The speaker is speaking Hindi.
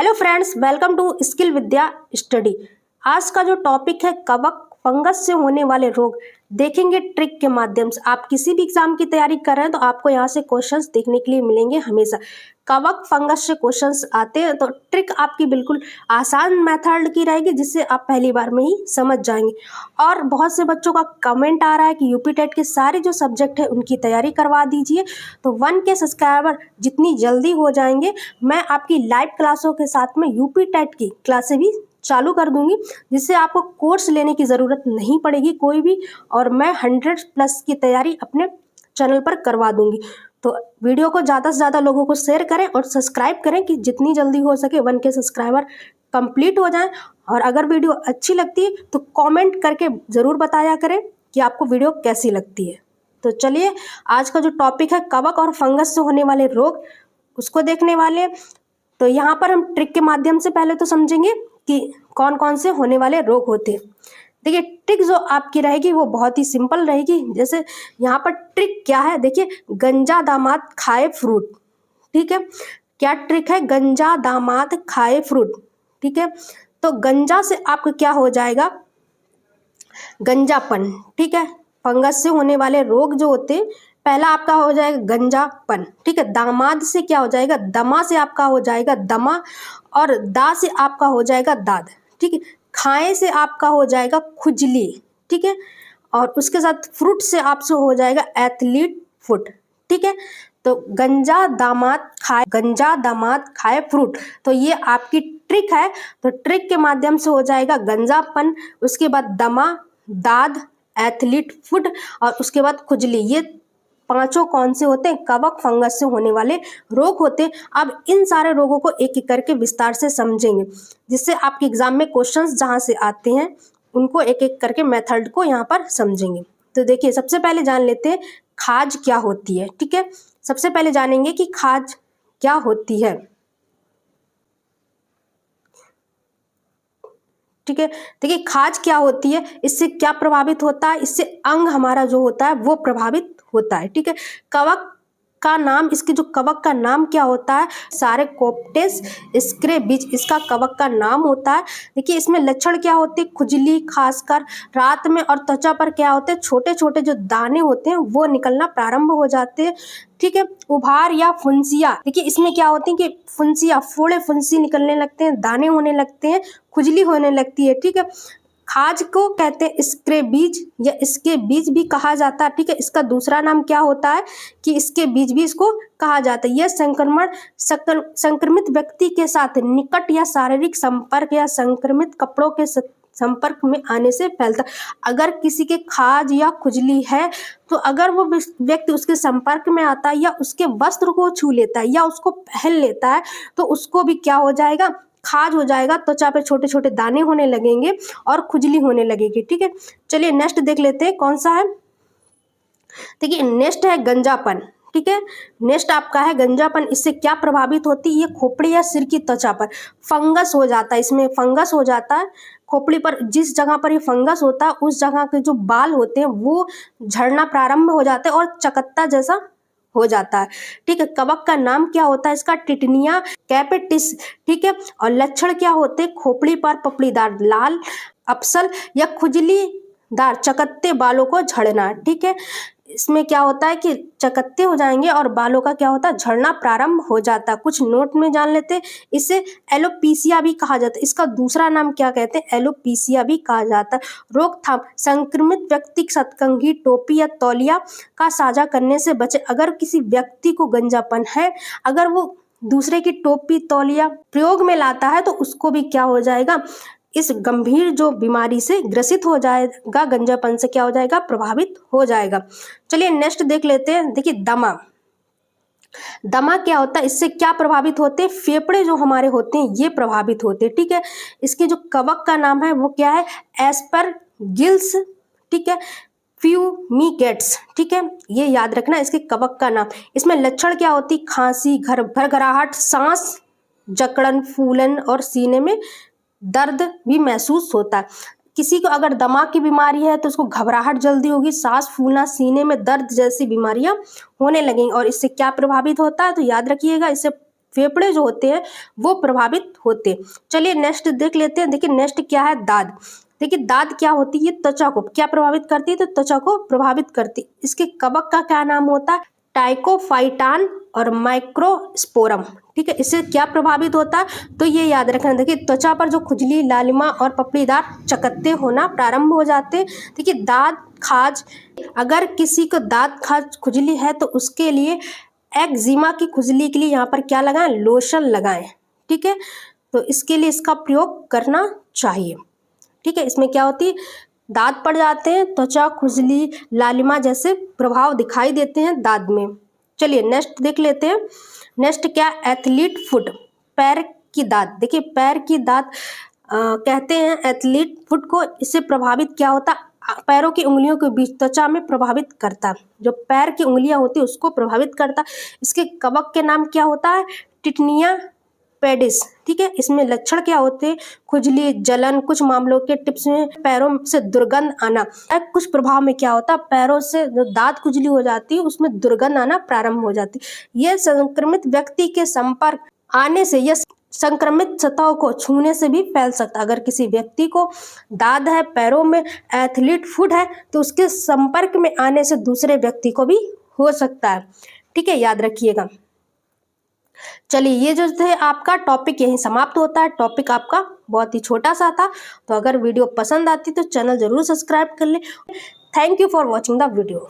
Hello friends, welcome to skill Vidya study. आज का जो टॉपिक है कवक फंगस से होने वाले रोग देखेंगे ट्रिक के माध्यम से। आप किसी भी एग्जाम की तैयारी कर रहे हैं तो आपको यहाँ से क्वेश्चंस देखने के लिए मिलेंगे। हमेशा कवक फंगस से क्वेश्चंस आते हैं तो ट्रिक आपकी बिल्कुल आसान मेथड की रहेगी जिससे आप पहली बार में ही समझ जाएंगे। और बहुत से बच्चों का कमेंट आ रहा है कि यूपी टेट के सारे जो सब्जेक्ट है उनकी तैयारी करवा दीजिए। तो 1K सब्सक्राइबर जितनी जल्दी हो जाएंगे मैं आपकी लाइव क्लासों के साथ में यूपी टेट की क्लासें भी चालू कर दूंगी, जिससे आपको कोर्स लेने की ज़रूरत नहीं पड़ेगी कोई भी, और मैं 100+ की तैयारी अपने चैनल पर करवा दूंगी। तो वीडियो को ज़्यादा से ज़्यादा लोगों को शेयर करें और सब्सक्राइब करें कि जितनी जल्दी हो सके 1K सब्सक्राइबर कंप्लीट हो जाए। और अगर वीडियो अच्छी लगती है तो कमेंट करके ज़रूर बताया करें कि आपको वीडियो कैसी लगती है। तो चलिए आज का जो टॉपिक है कवक और फंगस से होने वाले रोग उसको देखने वाले। तो यहाँ पर हम ट्रिक के माध्यम से पहले तो समझेंगे कि कौन कौन से होने वाले रोग होते हैं। देखिए ट्रिक जो आपकी रहेगी वो बहुत ही सिंपल रहेगी। जैसे यहाँ पर ट्रिक क्या है, देखिए गंजा दामाद खाए फ्रूट। ठीक है, क्या ट्रिक है? गंजा दामाद खाए फ्रूट। ठीक है, तो गंजा से आपका क्या हो जाएगा? गंजापन। ठीक है, फंगस से होने वाले रोग जो होते हैं पहला आपका हो जाएगा गंजापन। ठीक है, दामाद से क्या हो जाएगा? दमा से आपका हो जाएगा दमा, और दा से आपका हो जाएगा दाद। ठीक है, खाए से आपका हो जाएगा खुजली। ठीक है, और उसके साथ फ्रूट से आपसे हो जाएगा एथलीट फुट। ठीक है, तो गंजा दामाद खाए फ्रूट, तो ये आपकी ट्रिक है। तो ट्रिक के माध्यम से हो जाएगा गंजापन, उसके बाद दमा, दाद, एथलीट फुट और उसके बाद खुजली। ये पांचों कौन से होते हैं? कवक फंगस से होने वाले रोग होते हैं। अब इन सारे रोगों को एक एक करके विस्तार से समझेंगे, जिससे आपके एग्जाम में क्वेश्चंस जहां से आते हैं उनको एक एक करके मेथड को यहाँ पर समझेंगे। तो देखिए सबसे पहले जान लेते हैं खाज क्या होती है। ठीक है, सबसे पहले जानेंगे कि खाज क्या होती है। ठीक है, देखिए खाज क्या होती है, इससे क्या प्रभावित होता है? इससे अंग हमारा जो होता है वो प्रभावित होता है। ठीक है, कवक का नाम, इसके जो कवक का नाम क्या होता है? सारेकोप्टेस स्क्रेबिज इसका कवक का नाम होता है। देखिए इसमें लक्षण क्या होते हैं? खुजली, खासकर रात में, और त्वचा पर क्या होते हैं? छोटे छोटे जो दाने होते हैं वो निकलना प्रारंभ हो जाते हैं। ठीक है, उभार या फुंसिया, देखिए इसमें क्या होती है कि फुंसिया, फोड़े फुंसी निकलने लगते हैं, दाने होने लगते हैं, खुजली होने लगती है। ठीक है, खाज को कहते हैं स्क्रेबीज या इसके बीज भी कहा जाता है। ठीक है, इसका दूसरा नाम क्या होता है कि इसके बीज भी इसको कहा जाता है। यह संक्रमित व्यक्ति के साथ निकट या शारीरिक संपर्क या संक्रमित कपड़ों के संपर्क में आने से फैलता। अगर किसी के खाज या खुजली है तो अगर वो व्यक्ति उसके संपर्क में आता है या उसके वस्त्र को छू लेता है या उसको पहन लेता है तो उसको भी क्या हो जाएगा? खाज हो जाएगा। त्वचा पे छोटे छोटे दाने होने लगेंगे और खुजली होने लगेगी। ठीक है, चलिए नेक्स्ट देख लेते हैं कौन सा है। देखिए नेक्स्ट है गंजापन। ठीक है, नेक्स्ट आपका है गंजापन। इससे क्या प्रभावित होती है? ये खोपड़ी या सिर की त्वचा पर फंगस हो जाता है। इसमें फंगस हो जाता है खोपड़ी पर। जिस जगह पर ये फंगस होता है उस जगह के जो बाल होते हैं वो झड़ना प्रारंभ हो जाते हैं और चकत्ता जैसा हो जाता है। ठीक है, कवक का नाम क्या होता है? इसका टिटनिया कैपेटिस। ठीक है, और लक्षण क्या होते हैं? खोपड़ी पर पपड़ीदार लाल अपसल या खुजलीदार चकत्ते बालों को झड़ना। ठीक है, इसमें क्या होता है कि चकत्ते हो जाएंगे और बालों का क्या होता है? झड़ना प्रारंभ हो जाता है। कुछ नोट में जान लेते हैं। इसे एलोपीसिया भी कहा जाता है। इसका दूसरा नाम क्या कहते हैं? एलोपीसिया भी कहा जाता है। रोकथाम, संक्रमित व्यक्ति सतकंघी, टोपी या तौलिया का साझा करने से बचे। अगर किसी व्यक्ति को गंजापन है, अगर वो दूसरे की टोपी तौलिया प्रयोग में लाता है तो उसको भी क्या हो जाएगा? इस गंभीर जो बीमारी से ग्रसित हो जाएगा, गंजापन से क्या हो जाएगा? प्रभावित हो जाएगा। चलिए नेक्स्ट देख लेते हैं। देखिए दमा, दमा क्या होता है? इससे क्या प्रभावित होते हैं? फेफड़े जो हमारे होते हैं ये प्रभावित होते हैं। ठीक है, इसके जो कवक का नाम है वो क्या है? एस्परगिल्स। ठीक है, फ्यूमिगेट्स। ठीक है, ये याद रखना इसके कवक का नाम। इसमें लक्षण क्या होती? खांसी, घरघराहट, सांस जकड़न, फूलन और सीने में दर्द भी महसूस होता है। किसी को अगर दमा की बीमारी है तो उसको घबराहट जल्दी होगी, सांस फूलना, सीने में दर्द जैसी बीमारियां होने लगेंगी। और इससे क्या प्रभावित होता है? तो याद रखिएगा, इससे फेफड़े जो होते हैं वो प्रभावित होते हैं। चलिए नेक्स्ट देख लेते हैं। देखिए नेक्स्ट क्या है, दाद। देखिए दाद क्या होती है, त्वचा को क्या प्रभावित करती है, तो त्वचा को प्रभावित करती है। इसके कवक का क्या नाम होता है, टाइकोफाइटान और माइक्रोस्पोरम। ठीक है, इससे क्या प्रभावित होता है, तो ये याद रखना। देखिए त्वचा पर जो खुजली, लालिमा और पपड़ीदार चकत्ते होना प्रारंभ हो जाते हैं। देखिए दांत खाज, अगर किसी को दांत खाज खुजली है तो उसके लिए एक्जिमा की खुजली के लिए यहाँ पर क्या लगाएं, लोशन लगाएं। ठीक है, तो इसके लिए इसका प्रयोग करना चाहिए। ठीक है, इसमें क्या होती है, दांत पड़ जाते हैं, त्वचा, खुजली, लालिमा जैसे प्रभाव दिखाई देते हैं दांत में। चलिए नेक्स्ट देख लेते हैं। नेक्स्ट क्या, एथलीट फुट, पैर की दांत। देखिए पैर की दांत कहते हैं एथलीट फुट को। इससे प्रभावित क्या होता है, पैरों की उंगलियों के बीच त्वचा में प्रभावित करता है। जो पैर की उंगलियां होती है उसको प्रभावित करता है। इसके कवक के नाम क्या होता है, टिटनिया पेडिस। ठीक है, इसमें लक्षण क्या होते हैं, खुजली, जलन, कुछ मामलों के टिप्स में पैरों से दुर्गंध आना। कुछ प्रभाव में क्या होता है, पैरों से जो दांत खुजली हो जाती है उसमें दुर्गंध आना प्रारंभ हो जाती है। यह संक्रमित व्यक्ति के संपर्क आने से या संक्रमित सतहों को छूने से भी फैल सकता है। अगर किसी व्यक्ति को दाद है पैरों में, एथलीट फुट है, तो उसके संपर्क में आने से दूसरे व्यक्ति को भी हो सकता है। ठीक है, याद रखिएगा। चलिए ये जो थे आपका टॉपिक यहीं समाप्त होता है। टॉपिक आपका बहुत ही छोटा सा था, तो अगर वीडियो पसंद आती तो चैनल जरूर सब्सक्राइब कर ले। Thank you for watching the video.